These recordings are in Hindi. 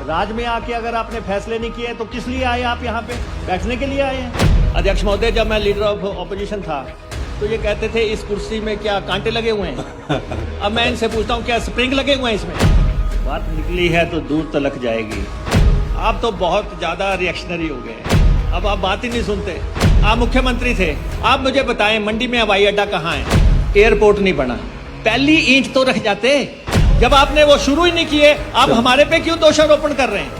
राज में आके अगर आपने फैसले नहीं किए तो किस लिए आए आप यहाँ पे? बैठने के लिए आए हैं? अध्यक्ष महोदय, जब मैं लीडर ऑफ ऑपोजिशन था तो ये कहते थे इस कुर्सी में क्या कांटे लगे हुए हैं। अब मैं इनसे पूछता हूँ क्या स्प्रिंग लगे हुए हैं इसमें? बात निकली है तो दूर तलक जाएगी। आप तो बहुत ज्यादा रिएक्शनरी हो गए हैं, अब आप बात ही नहीं सुनते। आप मुख्यमंत्री थे, आप मुझे बताएं मंडी में हवाई अड्डा कहाँ है? एयरपोर्ट नहीं बना, पहली ईंट तो रख जाते। जब आपने वो शुरू ही नहीं किए, आप हमारे पे क्यों दोषारोपण कर रहे हैं?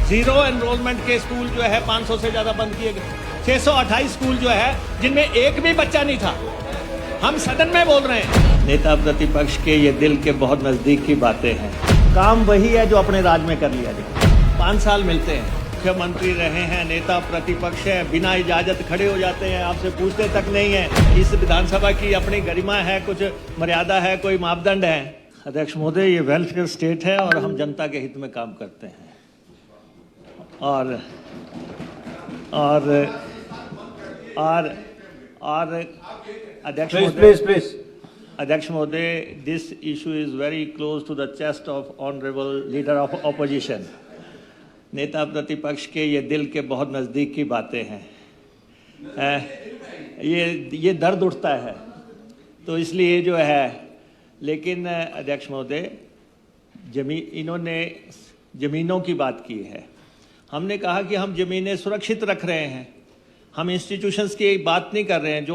जीरो एनरोलमेंट के स्कूल जो है 500 से ज्यादा बंद किए गए, 628 स्कूल जो है जिनमें एक भी बच्चा नहीं था। हम सदन में बोल रहे हैं। नेता प्रतिपक्ष के ये दिल के बहुत नजदीक की बातें हैं। काम वही है जो अपने राज में कर लिया जाए। 5 साल मिलते हैं, मुख्यमंत्री रहे हैं, नेता प्रतिपक्ष है, बिना इजाजत खड़े हो जाते हैं, आपसे पूछते तक नहीं है। इस विधानसभा की अपनी गरिमा है, कुछ मर्यादा है, कोई मापदंड है। अध्यक्ष महोदय, ये वेलफेयर स्टेट है और हम जनता के हित में काम करते हैं। और अध्यक्ष महोदय, अध्यक्ष महोदय, this issue is very close to the chest of honourable leader of opposition. नेता प्रतिपक्ष के ये दिल के बहुत नज़दीक की बातें हैं। ये दर्द उठता है तो इसलिए जो है, लेकिन अध्यक्ष महोदय, इन्होंने ज़मीनों की बात की है। हमने कहा कि हम ज़मीनें सुरक्षित रख रहे हैं, हम इंस्टीट्यूशंस की बात नहीं कर रहे हैं।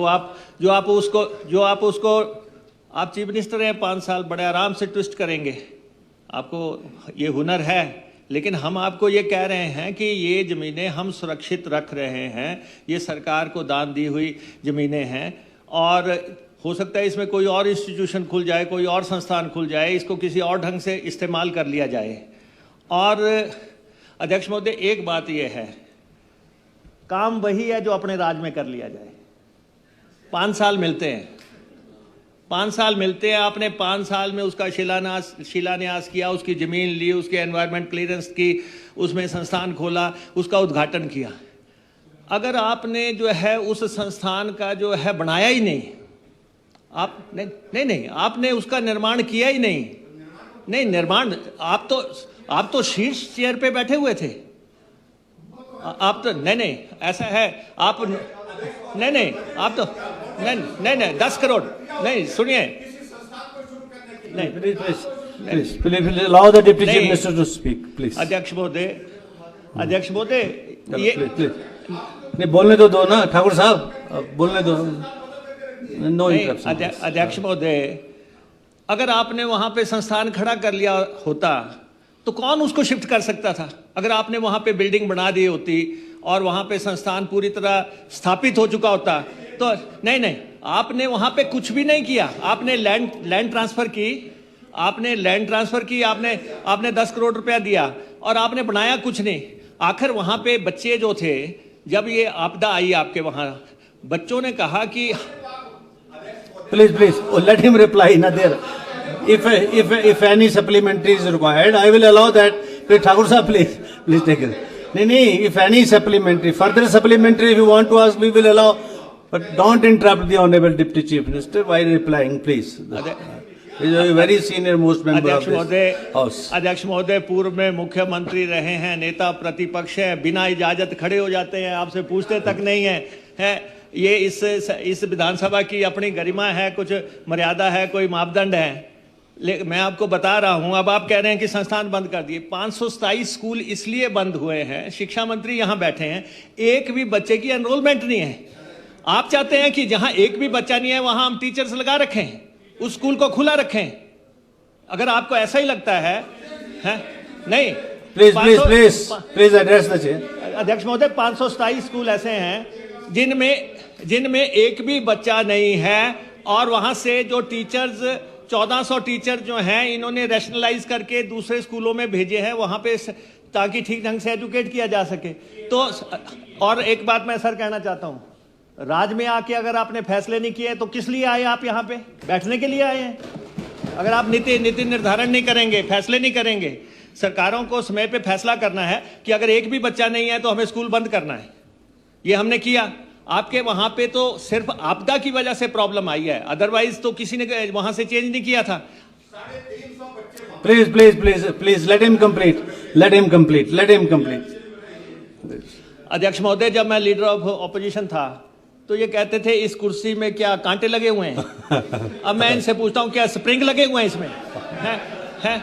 आप चीफ मिनिस्टर हैं 5 साल, बड़े आराम से ट्विस्ट करेंगे, आपको ये हुनर है। लेकिन हम आपको ये कह रहे हैं कि ये ज़मीनें हम सुरक्षित रख रहे हैं, ये सरकार को दान दी हुई ज़मीनें हैं। और हो सकता है इसमें कोई और इंस्टीट्यूशन खुल जाए, कोई और संस्थान खुल जाए, इसको किसी और ढंग से इस्तेमाल कर लिया जाए। और अध्यक्ष महोदय, एक बात ये है, काम वही है जो अपने राज में कर लिया जाए। 5 साल मिलते हैं, 5 साल मिलते हैं। आपने 5 साल में उसका शिलान्यास किया, उसकी ज़मीन ली, उसके एनवायरनमेंट क्लियरेंस की, उसमें संस्थान खोला, उसका उद्घाटन किया। अगर आपने जो है उस संस्थान का जो है बनाया ही नहीं, नहीं, आपने उसका निर्माण किया ही नहीं। निर्माण, आप तो शीर्ष चेयर पे बैठे हुए थे। आप तो नहीं, ऐसा है आप नहीं, आप तो नहीं 10 करोड़ नहीं, सुनिए, नहीं, please allow the deputy chief minister to speak, please. अध्यक्ष महोदय, ये नहीं, बोलने दो ना ठाकुर साहब, बोलने दो। No interruption. अध्यक्ष महोदय, अगर आपने वहां पे संस्थान खड़ा कर लिया होता तो कौन उसको शिफ्ट कर सकता था? अगर आपने वहां पे बिल्डिंग बना दी होती और वहां पे संस्थान पूरी तरह स्थापित हो चुका होता तो नहीं, आपने वहां पे कुछ भी नहीं किया। आपने लैंड ट्रांसफर की, आपने 10 करोड़ रुपया दिया और आपने बनाया कुछ नहीं। आखिर वहां पे बच्चे जो थे, जब ये आपदा आई आपके वहां, बच्चों ने कहा कि Please, let him reply. Na there. If any supplementary is required, I will allow that. Please, Thakur sahab, please take it. No. If any further supplementary, if you want to ask, we will allow. But don't interrupt the honorable deputy chief minister while replying, please. He is a very senior most member of this house. अध्यक्ष महोदय, पूर्व में मुख्यमंत्री रहे हैं, नेता प्रतिपक्ष है, बिना इजाजत खड़े हो जाते हैं, आपसे पूछते तक नहीं है। ये इस विधानसभा की अपनी गरिमा है, कुछ मर्यादा है, कोई मापदंड है। मैं आपको बता रहा हूं, अब आप कह रहे हैं कि संस्थान बंद कर दिए। 527 स्कूल इसलिए बंद हुए हैं, शिक्षा मंत्री यहां बैठे हैं, एक भी बच्चे की एनरोलमेंट नहीं है। आप चाहते हैं कि जहां एक भी बच्चा नहीं है वहां हम टीचर्स लगा रखें, उस स्कूल को खुला रखें। अगर आपको ऐसा ही लगता है नहीं, प्लीज एड्रेस द चेयर। अध्यक्ष महोदय, 527 स्कूल ऐसे हैं जिनमें एक भी बच्चा नहीं है और वहां से जो टीचर्स 1400 टीचर जो हैं, इन्होंने रैशनलाइज करके दूसरे स्कूलों में भेजे हैं वहां पे, ताकि ठीक ढंग से एजुकेट किया जा सके। तो और एक बात मैं सर कहना चाहता हूं, राज में आके अगर आपने फैसले नहीं किए तो किस लिए आए आप यहाँ पे? बैठने के लिए आए हैं। अगर आप नीति निर्धारण नहीं करेंगे, फैसले नहीं करेंगे, सरकारों को समय पे फैसला करना है कि अगर एक भी बच्चा नहीं है तो हमें स्कूल बंद करना है, ये हमने किया। आपके वहां पे तो सिर्फ आपदा की वजह से प्रॉब्लम आई है, अदरवाइज तो किसी ने वहां से चेंज नहीं किया था। Please let him complete. Let him complete. Let him complete. अध्यक्ष महोदय, जब मैं लीडर ऑफ ऑपोजिशन था तो ये कहते थे इस कुर्सी में क्या कांटे लगे हुए हैं। अब मैं इनसे पूछता हूँ क्या स्प्रिंग लगे हुए हैं इसमें? हैं?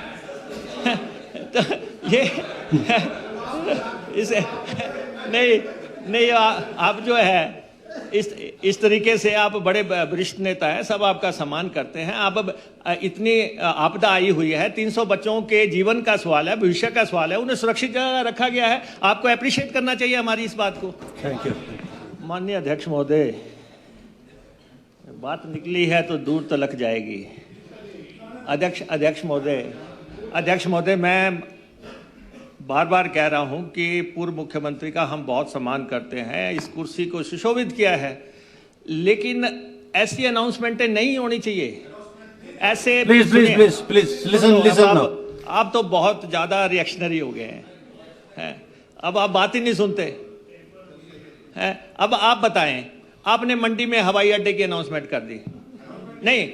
तो ये इसे नहीं आप जो है इस तरीके से आप बड़े वरिष्ठ नेता हैं, सब आपका सम्मान करते हैं। आप अब इतनी आपदा आई हुई है, 300 बच्चों के जीवन का सवाल है, भविष्य का सवाल है, उन्हें सुरक्षित जगह रखा गया है। आपको अप्रिशिएट करना चाहिए हमारी इस बात को। Thank you. माननीय अध्यक्ष महोदय, बात निकली है तो दूर तलक जाएगी। अध्यक्ष महोदय, मैं बार बार कह रहा हूं कि पूर्व मुख्यमंत्री का हम बहुत सम्मान करते हैं, इस कुर्सी को सुशोभित किया है, लेकिन ऐसी अनाउंसमेंटें नहीं होनी चाहिए। ऐसे Please, listen now. आप तो बहुत ज्यादा रिएक्शनरी हो गए हैं। अब आप बात ही नहीं सुनते हैं। अब आप बताएं, आपने मंडी में हवाई अड्डे की अनाउंसमेंट कर दी, नहीं,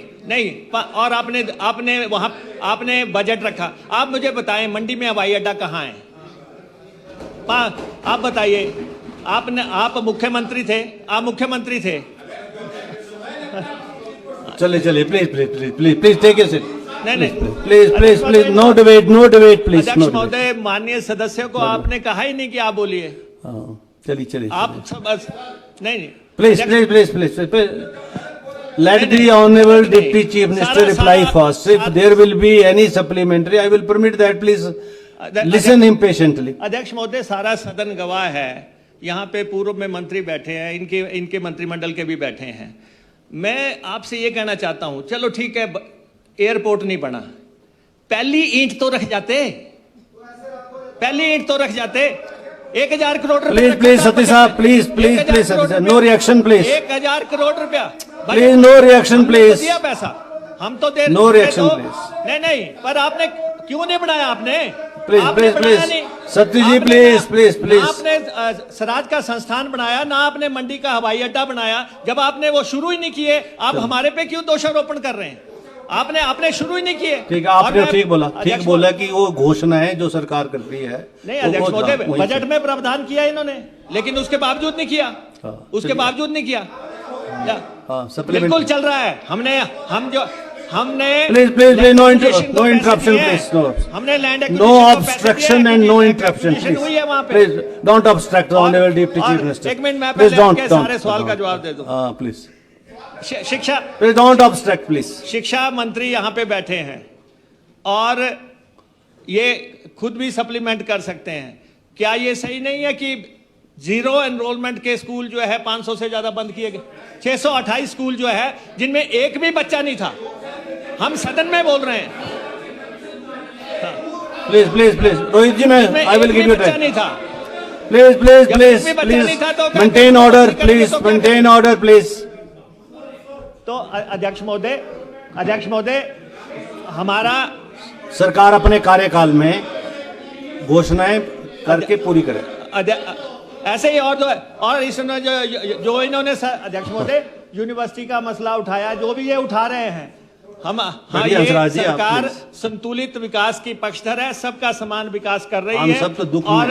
और आपने वहां आपने बजट रखा। आप मुझे बताएं मंडी में हवाई अड्डा कहाँ है? आप बताइए, आप मुख्यमंत्री थे। चलिए, please take a seat. नहीं, Please, no debate, please. अध्यक्ष महोदय, माननीय सदस्य को आपने कहा ही नहीं कि आप बोलिए। चलिए। आप सब बस नहीं। Please. Let the Honorable Deputy Chief Minister reply first. If there will be any supplementary, I will permit that. Please listen him patiently. अध्यक्ष महोदय, सारा सदन गवाह है, यहाँ पे पूर्व में मंत्री बैठे हैं, इनके मंत्रिमंडल के भी बैठे हैं। मैं आपसे ये कहना चाहता हूँ, चलो ठीक है, एयरपोर्ट नहीं बना, पहली ईंट तो रख जाते। 1000 करोड़ रुपया। Please, Sati साहब, please, Sati साहब, no reaction, please. 1000 करोड़ रुपया। Please, no reaction, please. दिया पैसा, हम तो दे। No reaction, please. नहीं, पर आपने क्यों नहीं बनाया? आपने Please. Sati ji, please. आपने स्वराज का संस्थान बनाया ना, आपने मंडी का हवाई अड्डा बनाया। जब आपने वो शुरू ही नहीं किए, आप हमारे पे क्यों दोषारोपण कर रहे हैं? आपने शुरू ही नहीं किए। ठीक है, आपने ठीक बोला कि वो घोषणा है जो सरकार कर रही है। नहीं अध्यक्ष महोदय, बजट में प्रावधान किया इन्होंने, लेकिन उसके बावजूद नहीं किया। बिल्कुल चल रहा है। हमने Please, no interruption, please. हमने land No obstruction and no interruption, please. Don't obstruct the Honorable Deputy Chief Minister. एक मिनट, मैं Please पहले don't. आपके सारे सवाल का जवाब दे दूं। Please. शिक्षा, Please don't obstruct, please. शिक्षा मंत्री यहाँ पे बैठे हैं और ये खुद भी सप्लीमेंट कर सकते हैं। क्या ये सही नहीं है कि 0 एनरोलमेंट के स्कूल जो है 500 से ज्यादा बंद किए गए? 628 स्कूल जो है जिनमें एक भी बच्चा नहीं था। हम सदन में बोल रहे हैं। Please. रोहित जी, मैं I will give you time. नहीं था। Please. Maintain order, please. तो अध्यक्ष महोदय, हमारा सरकार अपने कार्यकाल में घोषणाएं करके पूरी करे। ऐसे ही और इसमें जो इन्होंने अध्यक्ष महोदय यूनिवर्सिटी का मसला उठाया, जो भी ये उठा रहे हैं, ये सरकार संतुलित विकास की पक्षधर है, सबका समान विकास कर रही है। हम सब तो दुख में और